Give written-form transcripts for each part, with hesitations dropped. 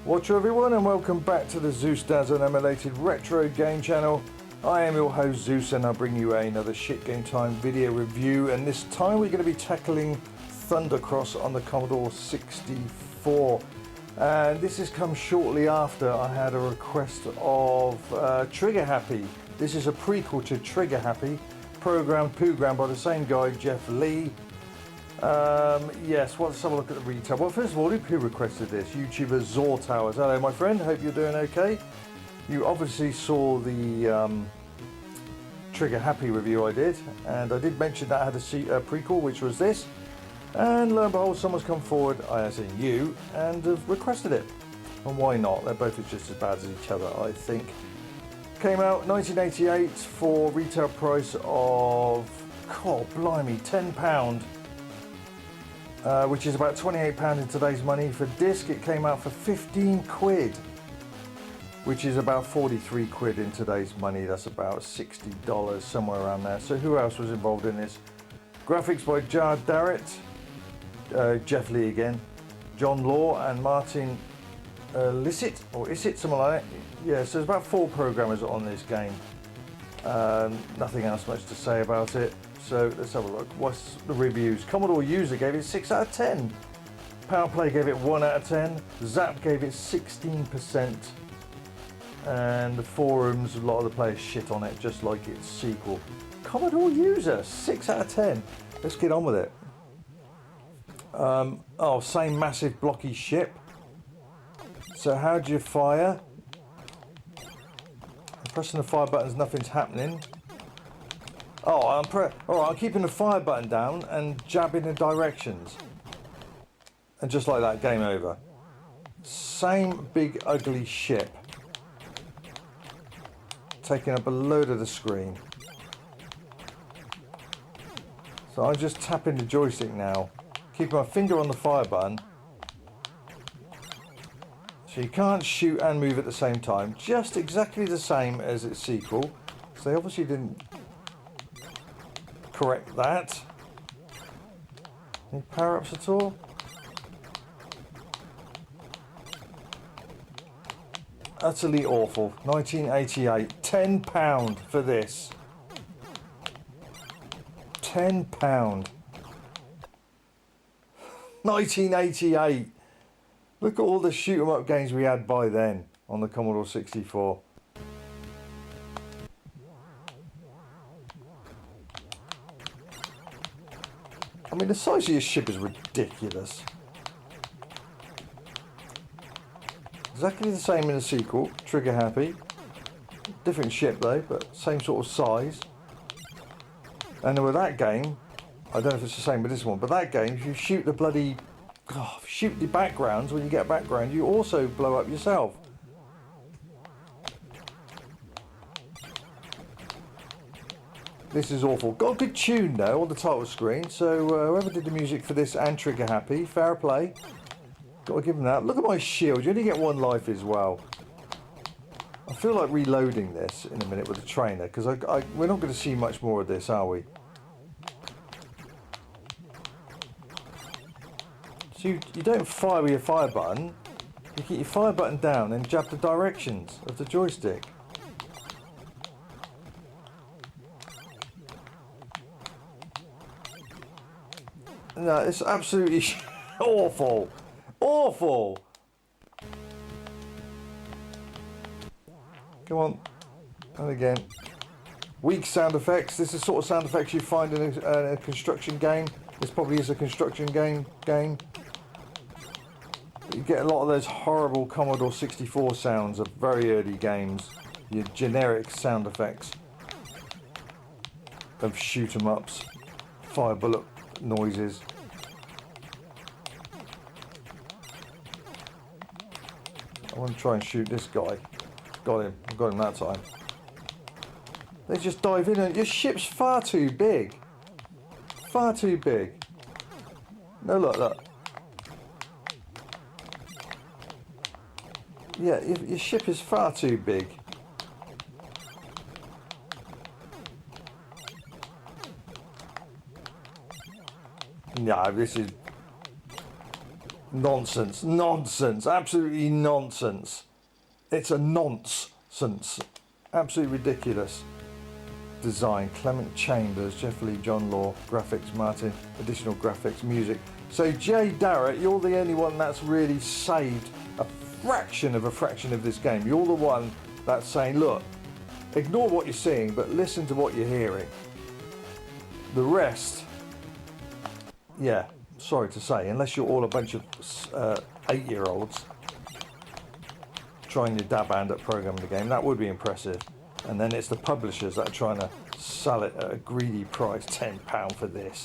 Watch everyone, and welcome back to the Zeusdaz Unemulated Retro Game Channel. I am your host Zeus, and I'll bring you another Shit Game Time video review, and this time we're going to be tackling Thundercross on the Commodore 64. And this has come shortly after I had a request of Trigger Happy. This is a prequel to Trigger Happy, programmed by the same guy, Jeff Lee. Yes, let's have a look at the retail. Well, first of all, who requested this? YouTuber Zawtowers. Hello, my friend. Hope you're doing okay. You obviously saw the Trigger Happy review I did, and I did mention that I had a prequel, which was this. And lo and behold, someone's come forward, I say you, and have requested it. And why not? They're both just as bad as each other, I think. Came out 1988 for retail price of, God blimey, £10. Which is about £28 in today's money. For disc, it came out for 15 quid, which is about 43 quid in today's money. That's about $60, somewhere around there. So who else was involved in this? Graphics by Jar Darrett, Jeff Lee again, John Law and Martin Lissett, or Issett, something like that. Yeah, so there's about 4 programmers on this game. Nothing else much to say about it. So let's have a look. What's the reviews? Commodore User gave it 6 out of 10. PowerPlay gave it 1 out of 10. Zap gave it 16%. And the forums, a lot of the players shit on it, just like its sequel. Commodore User, 6 out of 10. Let's get on with it. Oh, same massive blocky ship. So how do you fire? I'm pressing the fire buttons, nothing's happening. Oh, alright, I'm keeping the fire button down and jabbing the directions. And just like that, game over. Same big ugly ship. Taking up a load of the screen. So I'm just tapping the joystick now. Keeping my finger on the fire button. So you can't shoot and move at the same time. Just exactly the same as its sequel. So they obviously didn't correct that. Any power-ups at all? Utterly awful. 1988. £10 for this. £10. 1988. Look at all the shoot 'em up games we had by then on the Commodore 64. I mean, the size of your ship is ridiculous. Exactly the same in the sequel, Trigger Happy. Different ship though, but same sort of size. And with that game, I don't know if it's the same with this one, but that game, if you shoot the bloody, shoot the backgrounds, when you get a background, you also blow up yourself. This is awful. Got a good tune though on the title screen, so whoever did the music for this and Trigger Happy, fair play. Got to give them that. Look at my shield, you only get 1 life as well. I feel like reloading this in a minute with the trainer, because we're not going to see much more of this, are we? So you don't fire with your fire button, you keep your fire button down and jab the directions of the joystick. No, it's absolutely awful. Awful. Come on. And again. Weak sound effects. This is the sort of sound effects you find in a construction game. This probably is a construction game. You get a lot of those horrible Commodore 64 sounds of very early games. Your generic sound effects of shoot 'em ups. Fire bullet noises. I want to try and shoot this guy. Got him. I got him that time. They just dive in and your ship's far too big. Far too big. No, look. Yeah, your ship is far too big. No, this is nonsense. Nonsense. Absolutely nonsense. It's a nonsense. Absolutely ridiculous. Design, Clement Chambers, Jeff Lee, John Law, graphics, Martin, additional graphics, music. So Jay Darrett, you're the only one that's really saved a fraction of this game. You're the one that's saying, look, ignore what you're seeing, but listen to what you're hearing. The rest, yeah, sorry to say, unless you're all a bunch of 8-year-olds trying your dab hand at programming the game, that would be impressive. And then it's the publishers that are trying to sell it at a greedy price, £10 for this.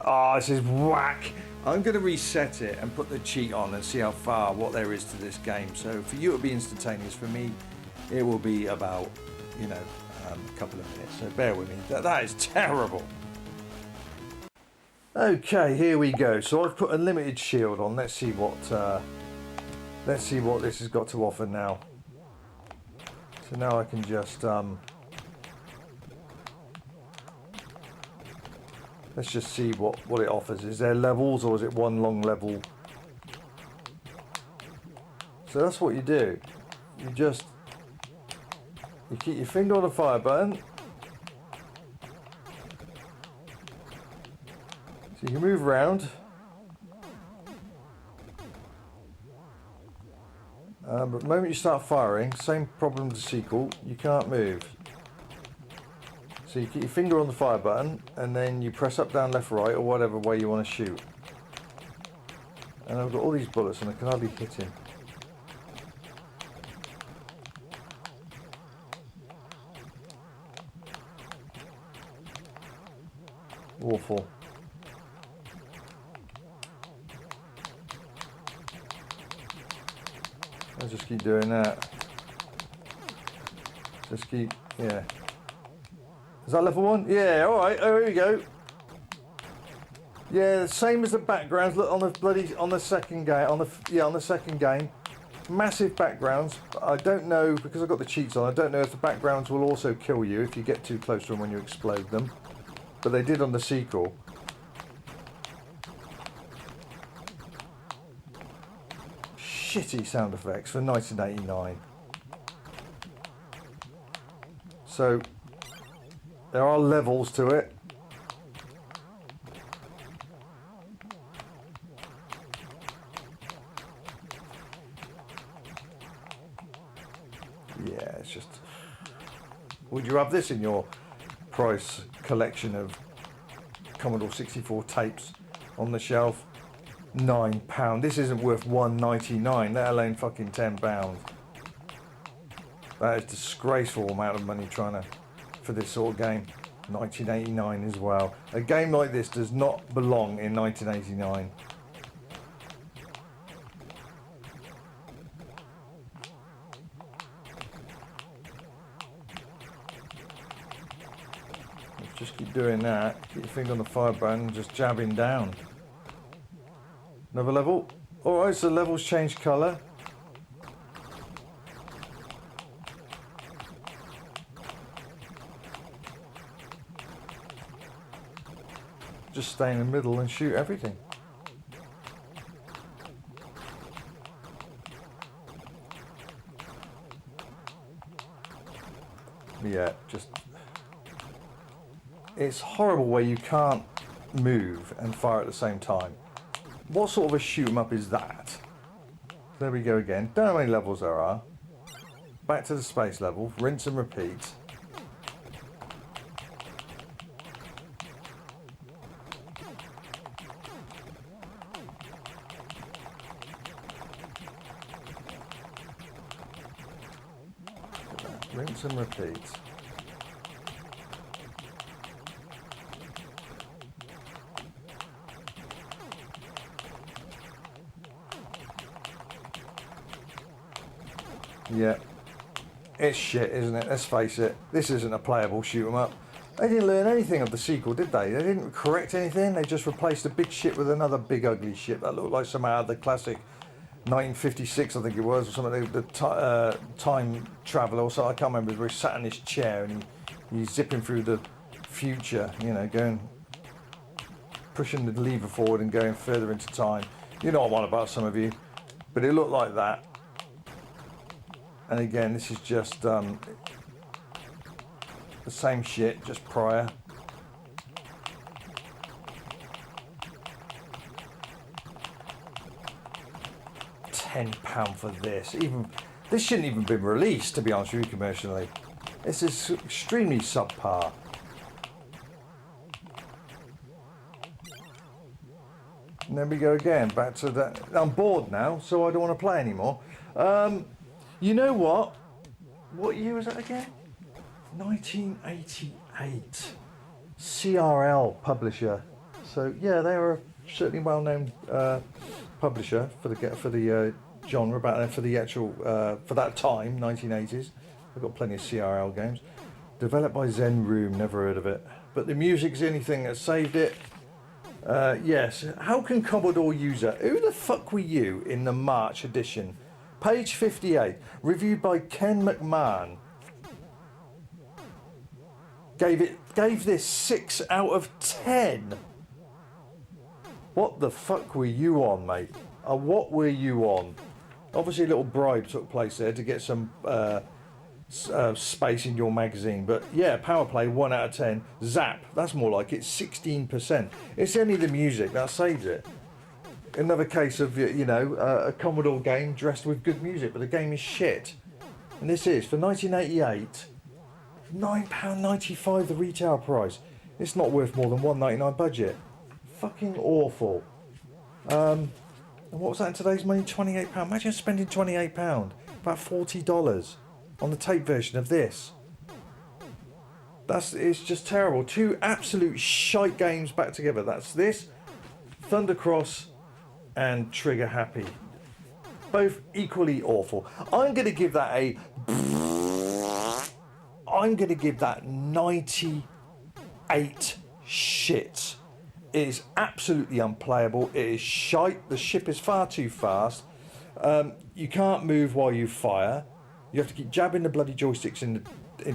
Oh, this is whack. I'm going to reset it and put the cheat on and see how far, what there is to this game. So for you it'll be instantaneous. For me, it will be about, you know, a couple of minutes. So bear with me. That is terrible. Okay, here we go. So I've put a limited shield on. Let's see what this has got to offer now. So now I can just let's just see what it offers. Is there levels or is it one long level? So that's what you do. You keep your finger on the fire button. So you can move around. But the moment you start firing, same problem as the sequel, you can't move. So you keep your finger on the fire button and then you press up, down, left, right, or whatever way you want to shoot. And I've got all these bullets and I can hardly hit him. Awful. I'll just keep doing that. Just keep, yeah. Is that level 1? Yeah, alright, oh, here we go. Yeah, same as the backgrounds. Look on the second game, on the second game. Massive backgrounds. I don't know, because I've got the cheats on, I don't know if the backgrounds will also kill you if you get too close to them when you explode them. But they did on the sequel. Shitty sound effects for 1989. So there are levels to it. Yeah, it's just, would you have this in your price collection of Commodore 64 tapes on the shelf? £9. This isn't worth $1.99, let alone fucking £10. That is a disgraceful amount of money for this sort of game. 1989 as well. A game like this does not belong in 1989. Just keep doing that. Keep your finger on the fire button and just jabbing down. Another level. Alright, so levels change colour. Just stay in the middle and shoot everything. Yeah, just... It's horrible where you can't move and fire at the same time. What sort of a shoot 'em up is that? There we go again. Don't know how many levels there are. Back to the space level. Rinse and repeat. Rinse and repeat. Yeah, it's shit, isn't it? Let's face it. This isn't a playable shoot 'em up. They didn't learn anything of the sequel, did they? They didn't correct anything. They just replaced a big ship with another big ugly ship that looked like some out of the classic 1956, I think it was, or something. The time traveller, or so I can't remember. Where he sat in his chair and he's zipping through the future. You know, going, pushing the lever forward and going further into time. You know what I'm on about, some of you. But it looked like that. And again, this is just the same shit, just prior. £10 for this. This shouldn't even been released, to be honest with you, commercially. This is extremely subpar. And there we go again, back to that. I'm bored now, so I don't want to play anymore. You know what? What year was that again? 1988. CRL publisher. So yeah, they were a certainly well-known publisher for the genre, for the actual for that time, 1980s. I've got plenty of CRL games. Developed by Zen Room, never heard of it. But the music's the only thing that saved it. Yes. How can Commodore user? Who the fuck were you in the March edition? Page 58, reviewed by Ken McMahon. Gave this 6 out of 10. What the fuck were you on, mate? What were you on? Obviously, a little bribe took place there to get some space in your magazine. But yeah, Power Play 1 out of 10. Zap, that's more like it. 16%. It's only the music that saves it. Another case of, you know, a Commodore game dressed with good music, but the game is shit. And this is, for 1988, £9.95 the retail price. It's not worth more than $1.99 budget. Fucking awful. And what was that in today's money? £28. Imagine spending £28, about $40 on the tape version of this. It's just terrible. 2 absolute shite games back together. That's this, Thundercross, and Trigger Happy. Both equally awful. I'm going to give that 98 shits. It is absolutely unplayable. It is shite. The ship is far too fast. You can't move while you fire. You have to keep jabbing the bloody joysticks in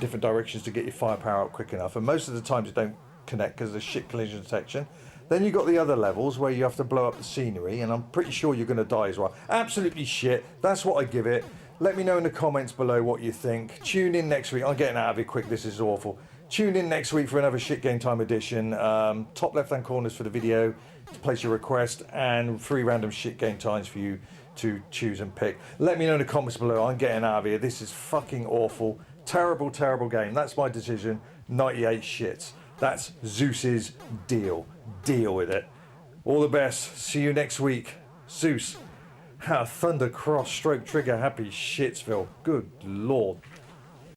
different directions to get your firepower up quick enough. And most of the times it don't connect because of shit collision detection. Then you've got the other levels where you have to blow up the scenery, and I'm pretty sure you're going to die as well. Absolutely shit. That's what I give it. Let me know in the comments below what you think. Tune in next week. I'm getting out of here quick. This is awful. Tune in next week for another Shit Game Time edition. Top left-hand corners for the video to place your request, and 3 random Shit Game Times for you to choose and pick. Let me know in the comments below. I'm getting out of here. This is fucking awful. Terrible, terrible game. That's my decision. 98 shits. That's Zeus's deal. Deal with it. All the best. See you next week. Zeus. Thundercross stroke Trigger Happy Shitsville. Good Lord.